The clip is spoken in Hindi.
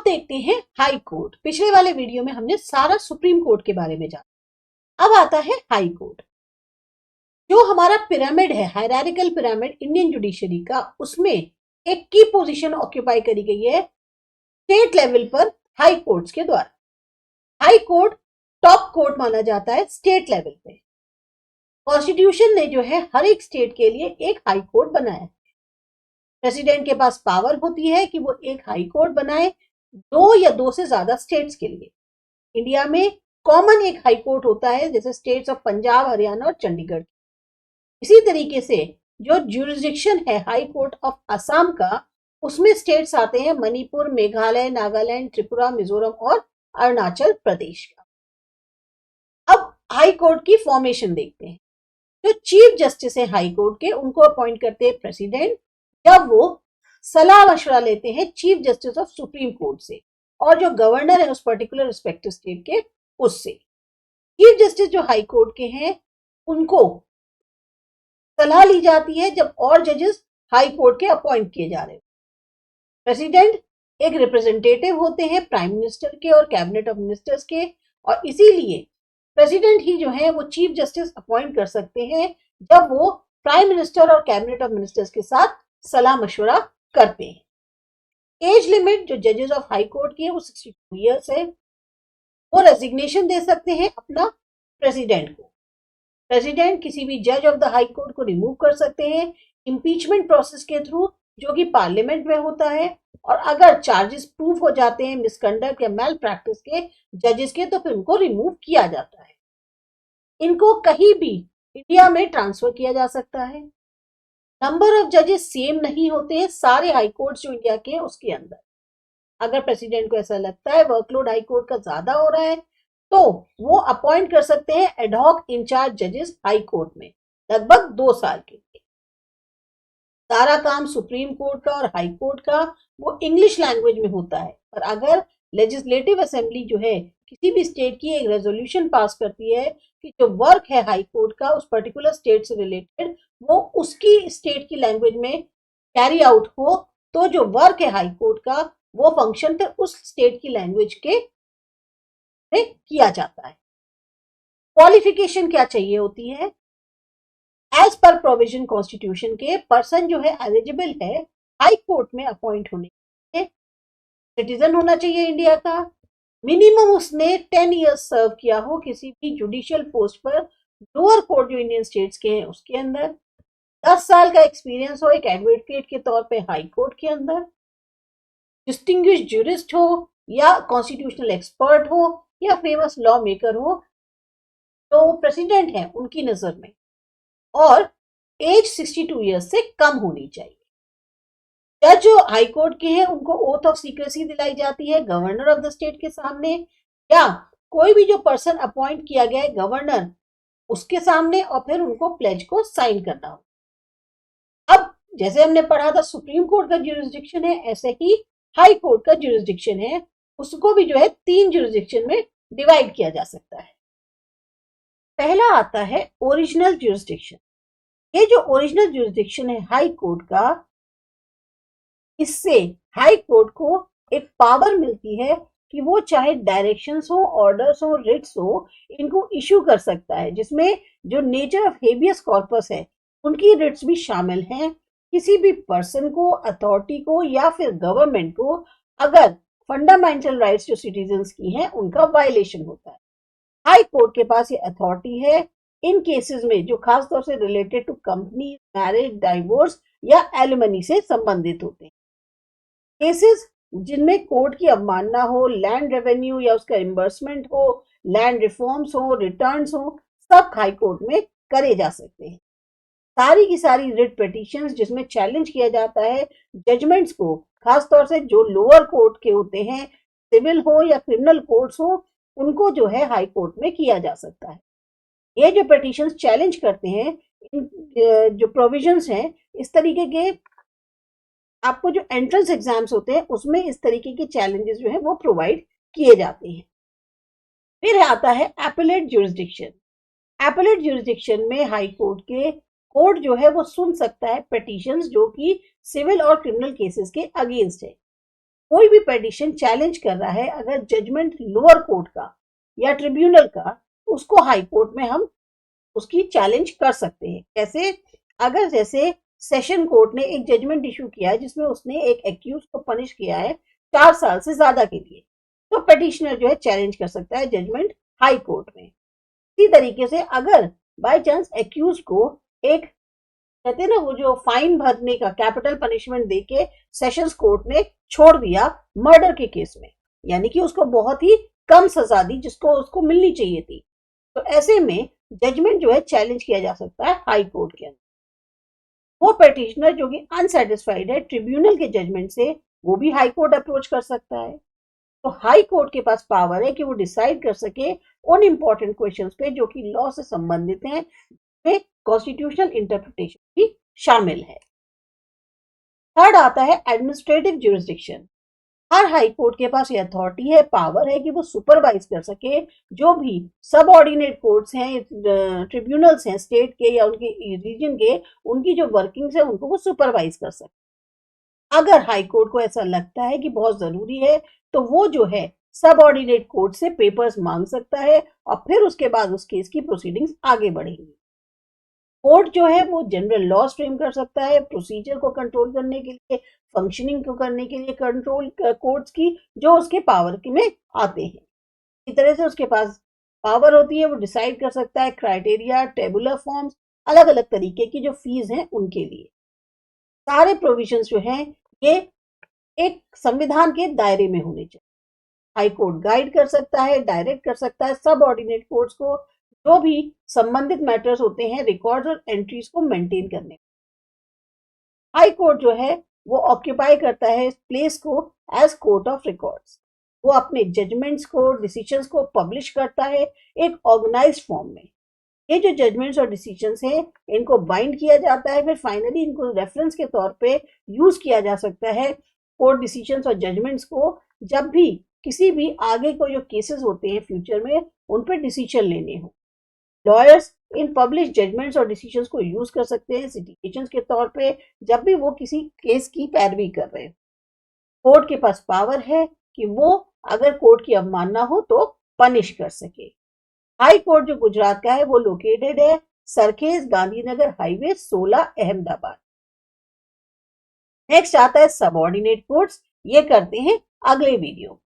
अब देखते हैं हाई कोर्ट। पिछले वाले वीडियो में हमने सारा सुप्रीम कोर्ट के बारे में जाना। अब आता है हाई कोर्ट। जो हमारा पिरामिड है, हायरार्किकल पिरामिड इंडियन जुडिशरी का, उसमें एक की पोजीशन ऑक्यूपाई करी गई है स्टेट लेवल पर हाई कोर्ट्स के द्वारा। हाई कोर्ट टॉप कोर्ट माना जाता है स्टेट लेवल पे। कॉन्स्टिट्यूशन ने जो है हर एक स्टेट के लिए एक हाई कोर्ट बनाया है। प्रेसिडेंट के पास पावर होती है कि वो एक हाई कोर्ट बनाए 2 या 2 से ज्यादा स्टेट्स के लिए। इंडिया में कॉमन एक हाई कोर्ट होता है, जैसे स्टेट्स ऑफ पंजाब, हरियाणा और चंडीगढ़। इसी तरीके से जो ज्यूरिसडिक्शन है हाई कोर्ट ऑफ असम का, उसमें स्टेट्स आते हैं मणिपुर, मेघालय, नागालैंड, त्रिपुरा, मिजोरम और अरुणाचल प्रदेश का। अब हाई कोर्ट की फॉर्मेशन देखते हैं। जो चीफ जस्टिस है हाई कोर्ट के, उनको अपॉइंट करते हैं प्रेसिडेंट, जब वो सलाह मशवरा लेते हैं chief justice of supreme court से और जो गवर्नर है उस पर्टिकुलर रिस्पेक्टिव स्टेट के, उससे। चीफ जस्टिस जो हाई कोर्ट के हैं, उनको सलाह ली जाती है जब और जजेस हाई कोर्ट के अपॉइंट किए जा रहे हैं। प्रेसिडेंट एक रिप्रेजेंटेटिव होते हैं प्राइम मिनिस्टर के और कैबिनेट ऑफ मिनिस्टर्स के, और इसीलिए प्रेसिडेंट ही जो है वो चीफ जस्टिस अपॉइंट कर सकते हैं जब वो प्राइम मिनिस्टर और कैबिनेट ऑफ मिनिस्टर्स के साथ सलाह मशवरा करते हैं। एज लिमिट जो जजेस ऑफ हाई कोर्ट की है वो 62 ईयर्स है। वो रेजिग्नेशन दे सकते हैं अपना प्रेसिडेंट को। प्रेसिडेंट किसी भी जज ऑफ द हाई कोर्ट को रिमूव कर सकते हैं इम्पीचमेंट प्रोसेस के थ्रू, जो कि पार्लियामेंट में होता है। और अगर चार्जेस प्रूव हो जाते हैं मिसकंडक्ट या मैल प्रैक्टिस के जजेस के, तो फिर उनको रिमूव किया जाता है। इनको कहीं भी इंडिया में ट्रांसफर किया जा सकता है। नंबर ऑफ जजेस सेम नहीं होते हैं सारे हाई कोर्ट जो इंडिया के हैं उसके अंदर। अगर प्रेसिडेंट को ऐसा लगता है वर्कलोड हाई कोर्ट का ज्यादा हो रहा है, तो वो अपॉइंट कर सकते हैं एडहॉक इंचार्ज जजेस हाई कोर्ट में लगभग 2 साल के लिए। सारा काम सुप्रीम कोर्ट का और हाई कोर्ट का वो इंग्लिश लैंग्वेज में होता है। पर अगर लेजिस्लेटिव असेंबली जो है किसी भी स्टेट की एक रेजोल्यूशन पास करती है कि जो वर्क है हाई कोर्ट का उस पर्टिकुलर स्टेट से रिलेटेड, वो उसकी स्टेट की लैंग्वेज में कैरी आउट हो, तो जो वर्क है हाई कोर्ट का वो फंक्शन फिर उस स्टेट की लैंग्वेज के में किया जाता है। क्वालिफिकेशन क्या चाहिए होती है? एज पर प्रोविजन कॉन्स्टिट्यूशन के, पर्सन जो है एलिजिबल है हाई कोर्ट में अपॉइंट होने के लिए सिटीजन होना चाहिए इंडिया का। मिनिमम उसने 10 ईयर्स सर्व किया हो किसी भी जुडिशियल पोस्ट पर, लोअर कोर्ट जो इंडियन स्टेट्स के हैं उसके अंदर। 10 साल का एक्सपीरियंस हो एक एडवोकेट के तौर पे हाई कोर्ट के अंदर। डिस्टिंग्विश्ड ज्यूरिस्ट हो या कॉन्स्टिट्यूशनल एक्सपर्ट हो या फेमस लॉ मेकर हो, तो प्रेसिडेंट है उनकी नजर में। और एज 62 ईयर्स से कम होनी चाहिए। जज जो हाई कोर्ट के हैं उनको ओथ ऑफ सीक्रेसी दिलाई जाती है गवर्नर ऑफ द स्टेट के सामने, या कोई भी जो पर्सन अपॉइंट किया गया है गवर्नर उसके सामने, और फिर उनको प्लेज को साइन करना हो। अब जैसे हमने पढ़ा था सुप्रीम कोर्ट का ज्यूरिसडिक्शन है, ऐसे ही हाई कोर्ट का ज्यूरिसडिक्शन है, उसको भी जो है 3 ज्यूरिसडिक्शन में डिवाइड किया जा सकता है। पहला आता है ओरिजिनल ज्यूरिसडिक्शन। ये जो ओरिजिनल ज्यूरिसडिक्शन है हाई कोर्ट का, इससे हाई कोर्ट को एक पावर मिलती है कि वो चाहे डायरेक्शंस हो, ऑर्डर्स हो, रिट्स हो, इनको इशू कर सकता है, जिसमें जो नेचर ऑफ हेबियस कॉर्पस है उनकी रिट्स भी शामिल हैं। किसी भी पर्सन को, अथॉरिटी को या फिर गवर्नमेंट को अगर फंडामेंटल राइट्स जो सिटीजन्स की हैं उनका वायलेशन होता है, हाई कोर्ट के पास ये अथॉरिटी है इन केसेस में जो खासतौर से related to company, marriage, divorce या एलिमनी से संबंधित होते हैं। केसेस जिनमें कोर्ट की अवमानना हो, लैंड रेवेन्यू या उसका रिम्बर्समेंट हो, लैंड रिफॉर्म्स हो, रिटर्न्स हो, सब हाई कोर्ट में करे जा सकते हैं। सारी की सारी रिट पिटीशंस जिसमें चैलेंज किया जाता है जजमेंट्स को, खासतौर से जो लोअर कोर्ट के होते हैं, सिविल हो या क्रिमिनल कोर्ट्स हो, उनको जो है हाई कोर्ट में किया जा सकता है। ये जो पिटीशंस चैलेंज करते हैं, इन जो प्रोविजंस हैं, इस तरीके के आपको जो एंट्रेंस एग्जाम्स होते हैं उसमें इस तरीके के चैलेंजेस जो है वो प्रोवाइड किए जाते हैं। फिर आता है एपेलेट ज्यूरिसडिक्शन। एपेलेट ज्यूरिसडिक्शन में हाई कोर्ट के कोर्ट जो है वो सुन सकता है पिटीशंस जो कि सिविल और क्रिमिनल केसेस के अगेंस्ट है। कोई भी पेटिशन चैलेंज कर रहा है अगर जजमेंट लोअर कोर्ट का या ट्रिब्यूनल का, उसको हाई कोर्ट में हम उसकी चैलेंज कर सकते हैं। कैसे? अगर जैसे सेशन कोर्ट ने एक जजमेंट इशू किया है जिसमें उसने एक एक्यूज को पनिश किया है 4 साल से ज्यादा के लिए, तो पेटिशनर जो है चैलेंज कर सकता है जजमेंट हाई कोर्ट में। इसी तरीके से अगर बाय चांस एक्यूज को एक कहते हैं ना वो जो फाइन भरने का कैपिटल पनिशमेंट देके सेशंस कोर्ट ने छोड़ दिया मर्डर के केस में, यानी कि उसको बहुत ही कम सजा दी जिसको उसको मिलनी चाहिए थी, तो ऐसे में जजमेंट जो है चैलेंज किया जा सकता है हाई कोर्ट के अंदर। वो पेटिशनर जो कि अनसेटिस्फाइड है ट्रिब्यूनल के जजमेंट से, वो भी हाई कोर्ट अप्रोच कर सकता है। तो हाई कोर्ट के पास पावर है कि वो डिसाइड कर सके उन इंपॉर्टेंट क्वेश्चंस पे जो कि लॉ से संबंधित हैं, में कॉन्स्टिट्यूशनल इंटरप्रिटेशन भी शामिल है। थर्ड आता है एडमिनिस्ट्रेटिव ज्यूरिसडिक्शन। हर हाई कोर्ट के पास ये अथॉरिटी है, पावर है कि वो सुपरवाइज कर सके जो भी सब ऑर्डिनेट कोर्ट्स हैं, ट्रिब्यूनल्स हैं स्टेट के या उनके रीजन के, उनकी जो वर्किंग्स है उनको वो सुपरवाइज कर सके। अगर हाई कोर्ट को ऐसा लगता है कि बहुत जरूरी है तो वो जो है सब ऑर्डिनेट कोर्ट से पेपर्स मांग सकता है और फिर उसके बाद उस केस की प्रोसीडिंग्स आगे बढ़ेंगी। कोर्ट जो है वो जनरल लॉज फ्रेम कर सकता है प्रोसीजर को कंट्रोल करने के लिए, फंक्शनिंग को करने के लिए कंट्रोल कोर्ट्स की जो उसके पावर में आते हैं। इस तरह से उसके पास पावर होती है, वो डिसाइड कर सकता है क्राइटेरिया, टेबुलर फॉर्म्स, अलग अलग तरीके की जो फीस हैं उनके लिए। सारे प्रोविजंस जो हैं ये एक संविधान के दायरे में होने चाहिए। हाई कोर्ट गाइड कर सकता है, डायरेक्ट कर सकता है सब ऑर्डिनेट कोर्ट्स को जो भी संबंधित मैटर्स होते हैं रिकॉर्ड्स और एंट्रीज को मेंटेन करने। हाई कोर्ट जो है वो ऑक्यूपाई करता है इस प्लेस को एज कोर्ट ऑफ रिकॉर्ड्स। वो अपने जजमेंट्स को, डिसीजंस को पब्लिश करता है एक ऑर्गेनाइज्ड फॉर्म में। ये जो जजमेंट्स और डिसीजंस हैं इनको बाइंड किया जाता है, फिर फाइनली इनको रेफरेंस के तौर पे यूज किया जा सकता है कोर्ट डिसीजंस और जजमेंट्स को, जब भी किसी भी आगे को जो केसेस होते हैं फ्यूचर में उन पर डिसीजन लेने हो। लॉयर्स इन पब्लिश जजमेंट्स और डिसीजंस को यूज कर सकते हैं सिटिकेशंस के तौर पे जब भी वो किसी केस की पैरवी कर रहे हैं। कोर्ट के पास पावर है कि वो अगर कोर्ट की अवमानना हो तो पनिश कर सके। हाई कोर्ट जो गुजरात का है वो लोकेटेड है सरखेज गांधीनगर हाईवे 16 अहमदाबाद। नेक्स्ट आता है सबऑर्डिनेट कोर्ट्स, ये करते हैं अगले वीडियो।